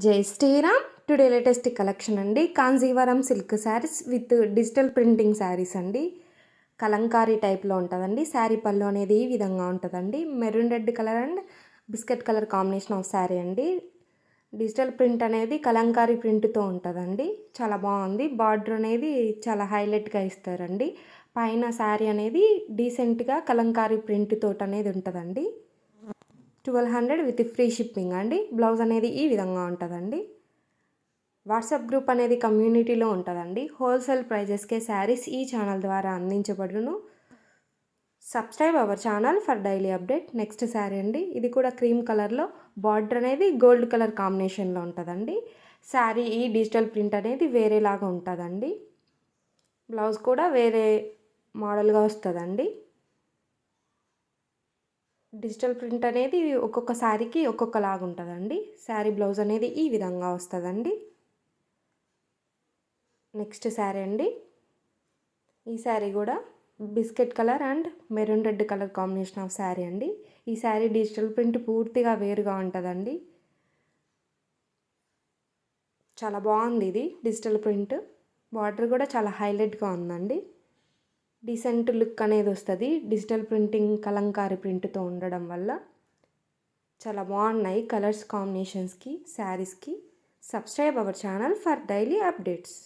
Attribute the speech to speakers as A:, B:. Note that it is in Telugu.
A: జై శ్రీరామ్. టుడే లేటెస్ట్ కలెక్షన్ అండి. Kanjeevaram silk saris with digital printing saris అండి. కలంకారీ టైప్లో ఉంటుందండి. శారీ పళ్ళు అనేది ఈ విధంగా ఉంటుందండి. Maroon red colour and biscuit colour combination of sari అండి. డిజిటల్ ప్రింట్ అనేది కలంకారీ ప్రింట్తో ఉంటుందండి. చాలా బాగుంది. బార్డర్ అనేది చాలా హైలైట్గా ఇస్తారండి. పైన శారీ అనేది డీసెంట్గా కలంకారీ ప్రింట్ తోటి అనేది ఉంటుందండి. 1200 విత్ ఫ్రీ షిప్పింగ్ అండి. బ్లౌజ్ అనేది ఈ విధంగా ఉంటుందండి. వాట్సాప్ గ్రూప్ అనేది కమ్యూనిటీలో ఉంటుందండి. హోల్సేల్ ప్రైజెస్కే శారీస్ ఈ ఛానల్ ద్వారా అందించబడును. Subscribe our channel for daily update. Next sari అండి. ఇది కూడా క్రీమ్ కలర్లో బార్డర్ అనేది గోల్డ్ కలర్ కాంబినేషన్లో ఉంటుందండి. శారీ ఈ డిజిటల్ ప్రింట్ అనేది వేరేలాగా ఉంటుందండి. బ్లౌజ్ కూడా వేరే మోడల్గా వస్తుందండి. డిజిటల్ ప్రింట్ అనేది ఒక్కొక్క శారీకి ఒక్కొక్కలాగా ఉంటుందండి. శారీ బ్లౌజ్ అనేది ఈ విధంగా వస్తుందండి. నెక్స్ట్ శారీ అండి. ఈ శారీ కూడా biscuit colour and maroon red colour combination of sari అండి. ఈ శారీ డిజిటల్ ప్రింట్ పూర్తిగా వేరుగా ఉంటుందండి. చాలా బాగుంది. ఇది డిజిటల్ ప్రింట్. బార్డర్ కూడా చాలా హైలైట్గా ఉందండి. డీసెంట్ లుక్ అనేది వస్తుంది డిజిటల్ ప్రింటింగ్ కలంకారీ ప్రింట్తో ఉండడం వల్ల. చాలా బాగున్నాయి కలర్స్ కాంబినేషన్స్కి శారీస్కి. Subscribe our channel for daily updates.